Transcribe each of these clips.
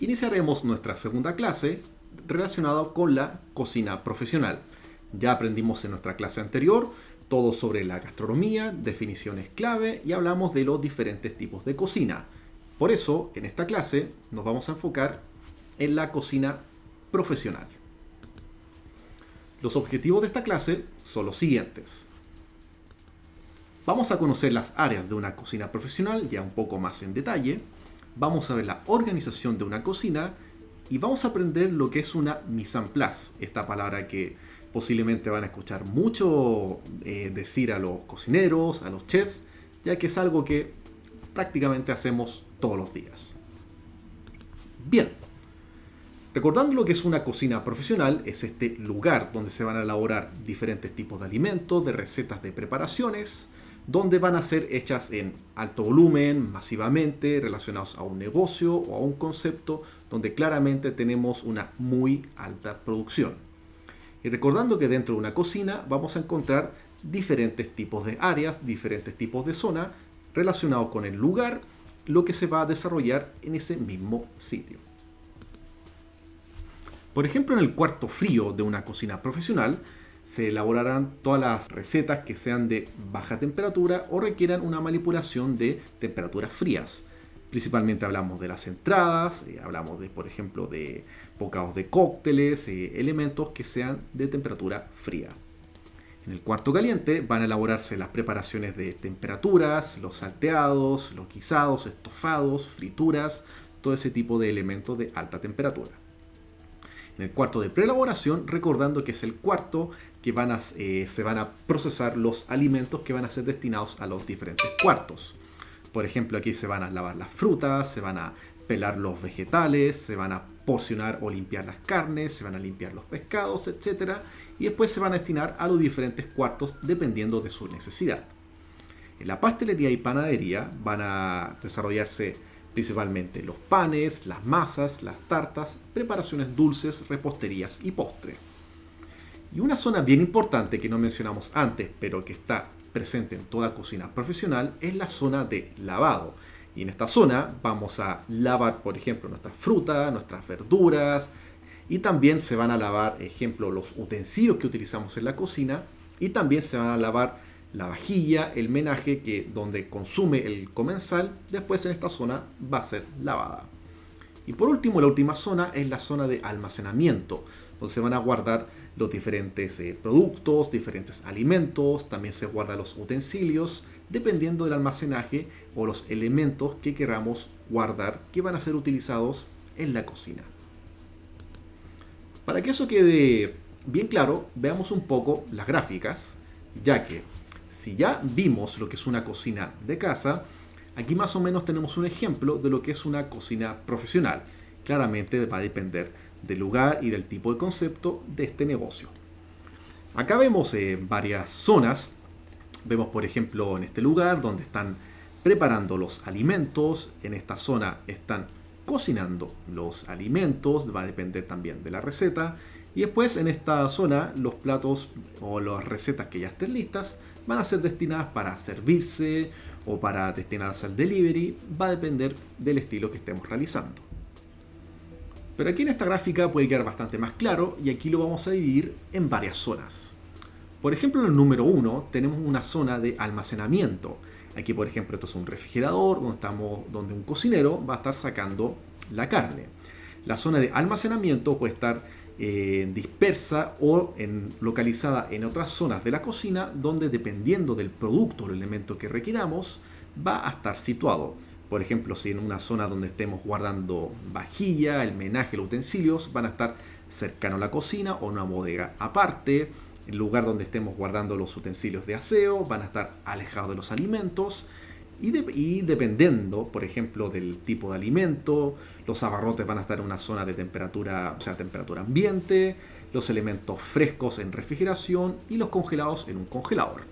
Iniciaremos nuestra segunda clase relacionada con la cocina profesional. Ya aprendimos en nuestra clase anterior todo sobre la gastronomía, definiciones clave y hablamos de los diferentes tipos de cocina. Por eso, en esta clase nos vamos a enfocar en la cocina profesional. Los objetivos de esta clase son los siguientes. Vamos a conocer las áreas de una cocina profesional ya un poco más en detalle. Vamos a ver la organización de una cocina y vamos a aprender lo que es una mise en place, esta palabra que posiblemente van a escuchar mucho decir a los cocineros, a los chefs, ya que es algo que prácticamente hacemos todos los días. Bien, recordando lo que es una cocina profesional, es este lugar donde se van a elaborar diferentes tipos de alimentos, de recetas de preparaciones, donde van a ser hechas en alto volumen, masivamente, relacionados a un negocio o a un concepto donde claramente tenemos una muy alta producción. Y recordando que dentro de una cocina vamos a encontrar diferentes tipos de áreas, diferentes tipos de zonas relacionados con el lugar, lo que se va a desarrollar en ese mismo sitio. Por ejemplo, en el cuarto frío de una cocina profesional, se elaborarán todas las recetas que sean de baja temperatura o requieran una manipulación de temperaturas frías. Principalmente hablamos de las entradas, hablamos de, por ejemplo, de bocados de cócteles, elementos que sean de temperatura fría. En el cuarto caliente van a elaborarse las preparaciones de temperaturas, los salteados, los guisados, estofados, frituras, todo ese tipo de elementos de alta temperatura. En el cuarto de preelaboración, recordando que es el cuarto que se van a procesar los alimentos que van a ser destinados a los diferentes cuartos. Por ejemplo, aquí se van a lavar las frutas, se van a pelar los vegetales, se van a porcionar o limpiar las carnes, se van a limpiar los pescados, etc. Y después se van a destinar a los diferentes cuartos dependiendo de su necesidad. En la pastelería y panadería van a desarrollarse principalmente los panes, las masas, las tartas, preparaciones dulces, reposterías y postre. Y una zona bien importante que no mencionamos antes, pero que está presente en toda cocina profesional, es la zona de lavado. Y en esta zona vamos a lavar, por ejemplo, nuestras frutas, nuestras verduras, y también se van a lavar, ejemplo, los utensilios que utilizamos en la cocina, y también se van a lavar la vajilla, el menaje donde consume el comensal, después en esta zona va a ser lavada. Y por último, la última zona es la zona de almacenamiento, donde se van a guardar los diferentes productos, diferentes alimentos, también se guardan los utensilios, dependiendo del almacenaje o los elementos que queramos guardar que van a ser utilizados en la cocina. Para que eso quede bien claro, veamos un poco las gráficas, ya que si ya vimos lo que es una cocina de casa, aquí más o menos tenemos un ejemplo de lo que es una cocina profesional. Claramente va a depender del lugar y del tipo de concepto de este negocio. Acá vemos varias zonas. Vemos, por ejemplo, en este lugar donde están preparando los alimentos. En esta zona están cocinando los alimentos. Va a depender también de la receta. Y después en esta zona los platos o las recetas que ya estén listas van a ser destinadas para servirse o para destinarse al delivery. Va a depender del estilo que estemos realizando. Pero aquí en esta gráfica puede quedar bastante más claro y aquí lo vamos a dividir en varias zonas. Por ejemplo, en el número 1 tenemos una zona de almacenamiento. Aquí, por ejemplo, esto es un refrigerador donde un cocinero va a estar sacando la carne. La zona de almacenamiento puede estar dispersa o localizada en otras zonas de la cocina donde, dependiendo del producto o el elemento que requiramos, va a estar situado. Por ejemplo, si en una zona donde estemos guardando vajilla, el menaje, los utensilios, van a estar cercano a la cocina o una bodega aparte. El lugar donde estemos guardando los utensilios de aseo van a estar alejados de los alimentos. Y dependiendo, por ejemplo, del tipo de alimento, los abarrotes van a estar en una zona de temperatura, o sea, temperatura ambiente, los elementos frescos en refrigeración y los congelados en un congelador.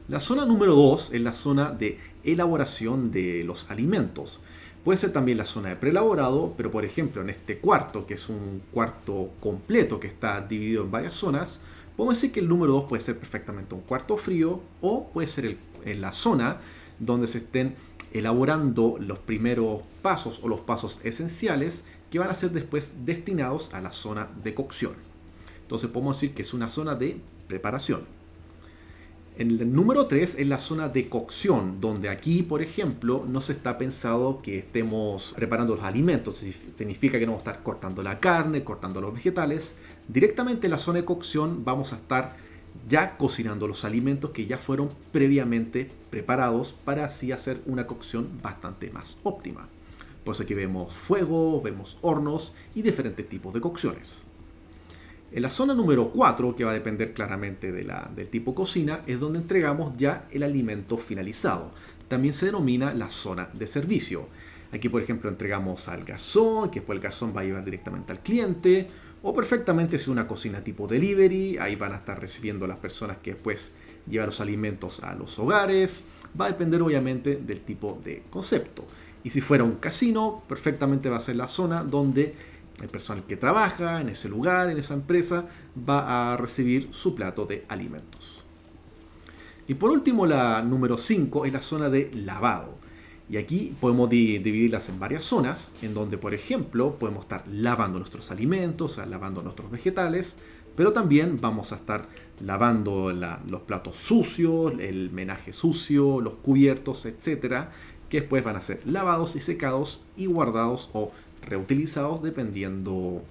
La zona número 2 es la zona de elaboración de los alimentos. Puede ser también la zona de preelaborado, pero por ejemplo en este cuarto, que es un cuarto completo que está dividido en varias zonas, podemos decir que el número 2 puede ser perfectamente un cuarto frío o puede ser en la zona donde se estén elaborando los primeros pasos o los pasos esenciales que van a ser después destinados a la zona de cocción. Entonces podemos decir que es una zona de preparación. El número 3 es la zona de cocción, donde aquí, por ejemplo, no se está pensado que estemos preparando los alimentos. Significa que no vamos a estar cortando la carne, cortando los vegetales. Directamente en la zona de cocción vamos a estar ya cocinando los alimentos que ya fueron previamente preparados para así hacer una cocción bastante más óptima. Por eso aquí vemos fuego, vemos hornos y diferentes tipos de cocciones. En la zona número 4, que va a depender claramente del tipo cocina, es donde entregamos ya el alimento finalizado. También se denomina la zona de servicio. Aquí, por ejemplo, entregamos al garzón, que después el garzón va a llevar directamente al cliente. O perfectamente si es una cocina tipo delivery, ahí van a estar recibiendo las personas que después llevan los alimentos a los hogares. Va a depender obviamente del tipo de concepto. Y si fuera un casino, perfectamente va a ser la zona donde el personal que trabaja en ese lugar, en esa empresa, va a recibir su plato de alimentos. Y por último, la número 5 es la zona de lavado. Y aquí podemos dividirlas en varias zonas, en donde, por ejemplo, podemos estar lavando nuestros alimentos, o sea, lavando nuestros vegetales, pero también vamos a estar lavando los platos sucios, el menaje sucio, los cubiertos, etcétera, que después van a ser lavados y secados y guardados o reutilizados dependiendo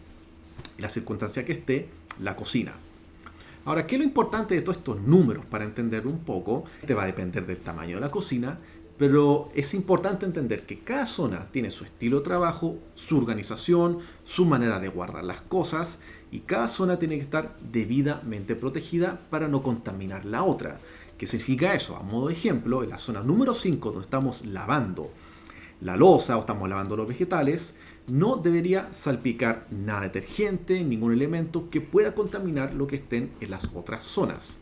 de la circunstancia que esté la cocina. Ahora, ¿qué es lo importante de todos estos números para entender un poco? Te va a depender del tamaño de la cocina, pero es importante entender que cada zona tiene su estilo de trabajo, su organización, su manera de guardar las cosas y cada zona tiene que estar debidamente protegida para no contaminar la otra. ¿Qué significa eso? A modo de ejemplo, en la zona número 5, donde estamos lavando la loza o estamos lavando los vegetales, no debería salpicar nada de detergente, ningún elemento que pueda contaminar lo que estén en las otras zonas.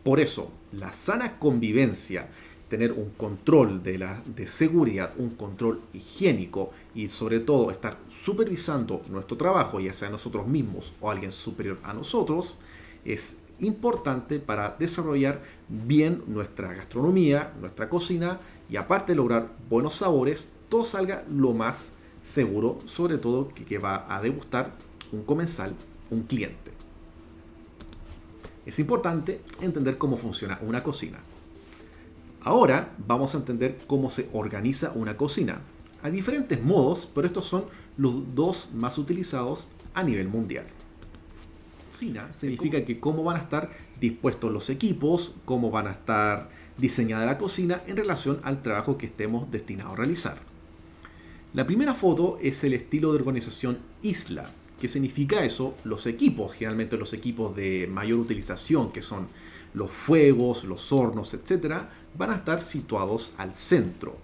Por eso, la sana convivencia, tener un control de seguridad, un control higiénico y sobre todo estar supervisando nuestro trabajo, ya sea nosotros mismos o alguien superior a nosotros, es importante para desarrollar bien nuestra gastronomía, nuestra cocina y aparte de lograr buenos sabores, todo salga lo más seguro, sobre todo que va a degustar un comensal, un cliente. Es importante entender cómo funciona una cocina. Ahora vamos a entender cómo se organiza una cocina. Hay diferentes modos, pero estos son los dos más utilizados a nivel mundial. Cocina significa que cómo van a estar dispuestos los equipos, cómo van a estar diseñada la cocina en relación al trabajo que estemos destinados a realizar. La primera foto es el estilo de organización isla. ¿Qué significa eso? Los equipos, generalmente los equipos de mayor utilización, que son los fuegos, los hornos, etcétera, van a estar situados al centro.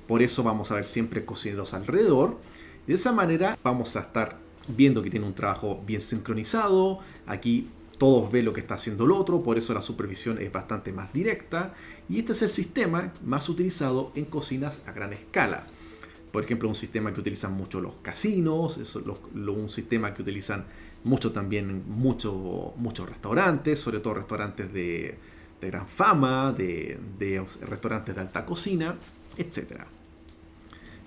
Por eso vamos a ver siempre cocineros alrededor. De esa manera vamos a estar viendo que tiene un trabajo bien sincronizado. Aquí todos ven lo que está haciendo el otro, por eso la supervisión es bastante más directa. Y este es el sistema más utilizado en cocinas a gran escala. Por ejemplo, un sistema que utilizan mucho los casinos, un sistema que utilizan mucho también muchos restaurantes, sobre todo restaurantes de gran fama, de restaurantes de alta cocina, etc.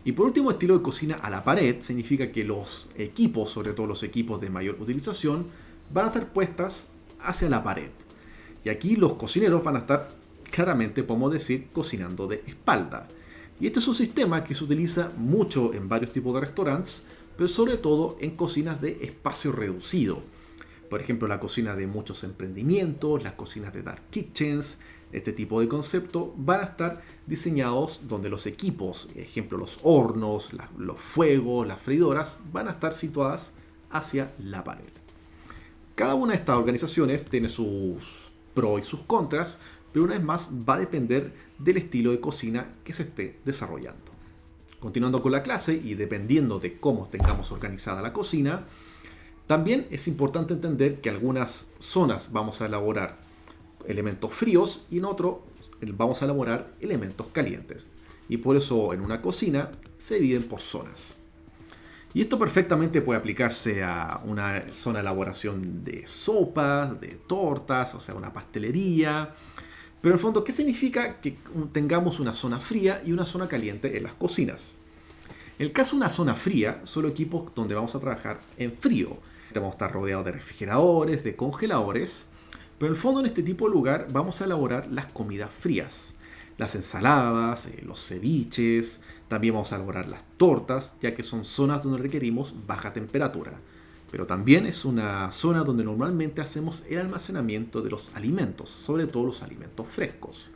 Y por último, estilo de cocina a la pared significa que los equipos, sobre todo los equipos de mayor utilización, van a estar puestas hacia la pared. Y aquí los cocineros van a estar, claramente podemos decir, cocinando de espalda. Y este es un sistema que se utiliza mucho en varios tipos de restaurantes, pero sobre todo en cocinas de espacio reducido. Por ejemplo, la cocina de muchos emprendimientos, las cocinas de dark kitchens, este tipo de concepto van a estar diseñados donde los equipos, ejemplo los hornos, los fuegos, las freidoras, van a estar situadas hacia la pared. Cada una de estas organizaciones tiene sus pros y sus contras, pero una vez más va a depender del estilo de cocina que se esté desarrollando. Continuando con la clase y dependiendo de cómo tengamos organizada la cocina, también es importante entender que en algunas zonas vamos a elaborar elementos fríos y en otro vamos a elaborar elementos calientes. Y por eso en una cocina se dividen por zonas. Y esto perfectamente puede aplicarse a una zona de elaboración de sopas, de tortas, o sea, una pastelería. Pero en el fondo, ¿qué significa que tengamos una zona fría y una zona caliente en las cocinas? En el caso de una zona fría, son los equipos donde vamos a trabajar en frío. Vamos a estar rodeados de refrigeradores, de congeladores, pero en el fondo en este tipo de lugar vamos a elaborar las comidas frías. Las ensaladas, los ceviches, también vamos a elaborar las tortas, ya que son zonas donde requerimos baja temperatura. Pero también es una zona donde normalmente hacemos el almacenamiento de los alimentos, sobre todo los alimentos frescos.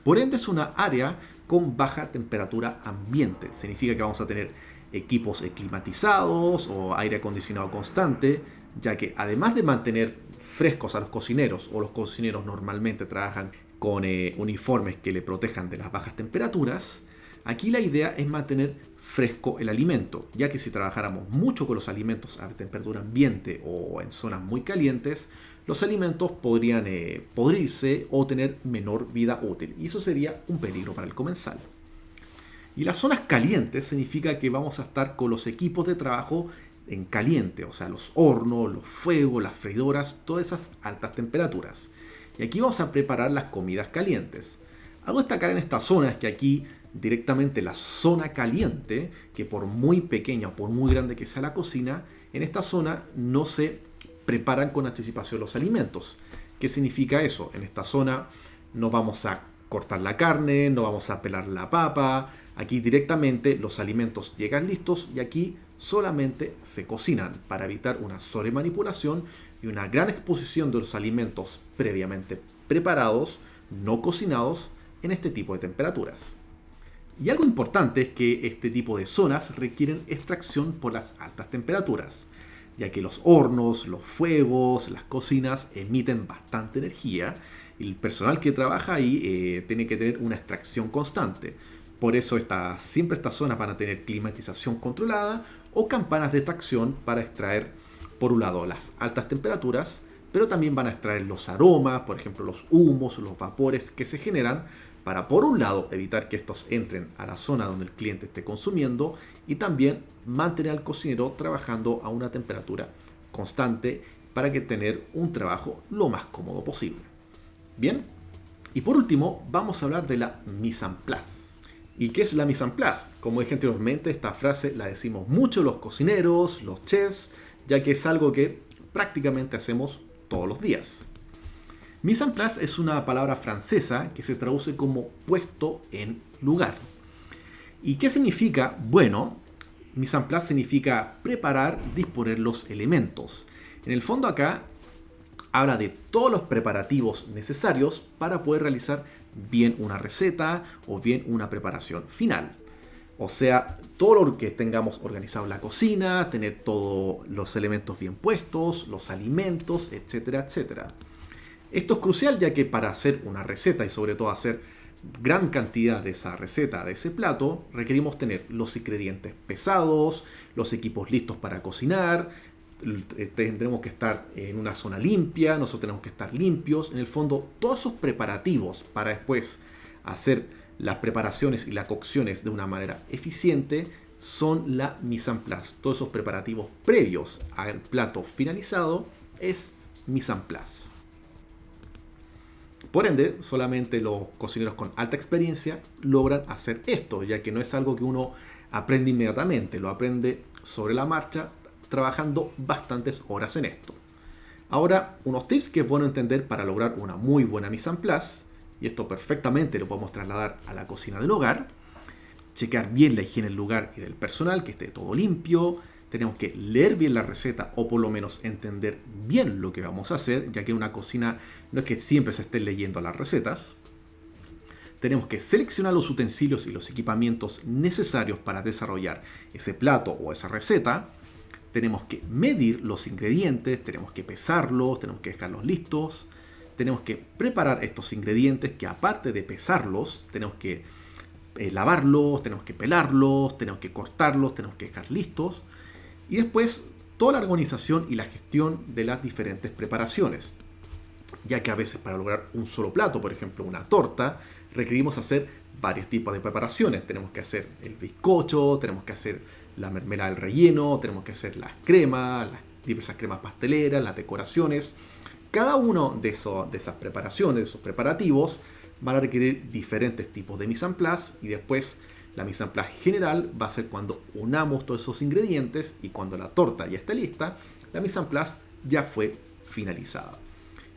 Por ende es una área con baja temperatura ambiente. Significa que vamos a tener equipos climatizados o aire acondicionado constante, ya que además de mantener frescos a los cocineros, o los cocineros normalmente trabajan con uniformes que le protejan de las bajas temperaturas, aquí la idea es mantener fresco el alimento, ya que si trabajáramos mucho con los alimentos a temperatura ambiente o en zonas muy calientes, los alimentos podrían podrirse o tener menor vida útil, y eso sería un peligro para el comensal. Y las zonas calientes significa que vamos a estar con los equipos de trabajo en caliente, o sea, los hornos, los fuegos, las freidoras, todas esas altas temperaturas. Y aquí vamos a preparar las comidas calientes. Algo a destacar en esta zona es que aquí directamente la zona caliente, que por muy pequeña o por muy grande que sea la cocina, en esta zona no se preparan con anticipación los alimentos. ¿Qué significa eso? En esta zona no vamos a cortar la carne, no vamos a pelar la papa. Aquí directamente los alimentos llegan listos y aquí solamente se cocinan para evitar una sobremanipulación y una gran exposición de los alimentos previamente preparados, no cocinados, en este tipo de temperaturas. Y algo importante es que este tipo de zonas requieren extracción por las altas temperaturas, ya que los hornos, los fuegos, las cocinas emiten bastante energía y el personal que trabaja ahí tiene que tener una extracción constante. Por eso siempre estas zonas van a tener climatización controlada o campanas de extracción para extraer, por un lado, las altas temperaturas, pero también van a extraer los aromas, por ejemplo, los humos, los vapores que se generan, para, por un lado, evitar que estos entren a la zona donde el cliente esté consumiendo y también mantener al cocinero trabajando a una temperatura constante para que tener un trabajo lo más cómodo posible. Bien, y por último, vamos a hablar de la mise en place. ¿Y qué es la mise en place? Como dije anteriormente, esta frase la decimos mucho los cocineros, los chefs, ya que es algo que prácticamente hacemos todos los días. Mise en place es una palabra francesa que se traduce como puesto en lugar. ¿Y qué significa? Bueno, mise en place significa preparar, disponer los elementos. En el fondo acá habla de todos los preparativos necesarios para poder realizar bien una receta o bien una preparación final. O sea, todo lo que tengamos organizado en la cocina, tener todos los elementos bien puestos, los alimentos, etcétera, etcétera. Esto es crucial ya que para hacer una receta y sobre todo hacer gran cantidad de esa receta, de ese plato, requerimos tener los ingredientes pesados, los equipos listos para cocinar, tendremos que estar en una zona limpia, nosotros tenemos que estar limpios. En el fondo, todos esos preparativos para después hacer las preparaciones y las cocciones de una manera eficiente son la mise en place. Todos esos preparativos previos al plato finalizado es mise en place. Por ende, solamente los cocineros con alta experiencia logran hacer esto, ya que no es algo que uno aprende inmediatamente, lo aprende sobre la marcha, trabajando bastantes horas en esto. Ahora, unos tips que es bueno entender para lograr una muy buena mise en place, y esto perfectamente lo podemos trasladar a la cocina del hogar. Checar bien la higiene del lugar y del personal, que esté todo limpio. Tenemos que leer bien la receta o por lo menos entender bien lo que vamos a hacer, ya que en una cocina no es que siempre se estén leyendo las recetas. Tenemos que seleccionar los utensilios y los equipamientos necesarios para desarrollar ese plato o esa receta. Tenemos que medir los ingredientes, tenemos que pesarlos, tenemos que dejarlos listos. Tenemos que preparar estos ingredientes que aparte de pesarlos, tenemos que lavarlos, tenemos que pelarlos, tenemos que cortarlos, tenemos que dejar listos. Y después toda la organización y la gestión de las diferentes preparaciones. Ya que a veces para lograr un solo plato, por ejemplo una torta, requerimos hacer varios tipos de preparaciones. Tenemos que hacer el bizcocho, tenemos que hacer la mermelada del relleno, tenemos que hacer las cremas, las diversas cremas pasteleras, las decoraciones. Cada uno de esas preparaciones, de esos preparativos, van a requerir diferentes tipos de mise en place y después la mise en place general va a ser cuando unamos todos esos ingredientes y cuando la torta ya esté lista, la mise en place ya fue finalizada.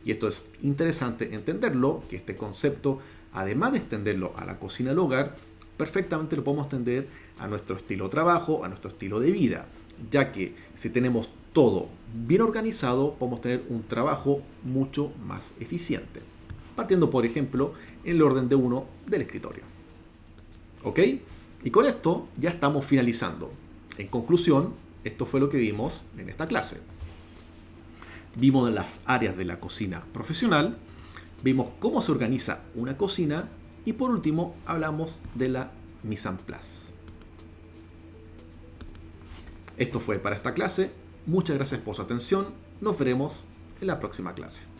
Y esto es interesante entenderlo, que este concepto, además de extenderlo a la cocina del hogar, perfectamente lo podemos extender a nuestro estilo de trabajo, a nuestro estilo de vida, ya que si tenemos todo bien organizado, podemos tener un trabajo mucho más eficiente. Partiendo, por ejemplo, en el orden de 1 del escritorio. ¿Ok? Y con esto ya estamos finalizando. En conclusión, esto fue lo que vimos en esta clase. Vimos las áreas de la cocina profesional, vimos cómo se organiza una cocina y por último hablamos de la mise en place. Esto fue para esta clase. Muchas gracias por su atención. Nos veremos en la próxima clase.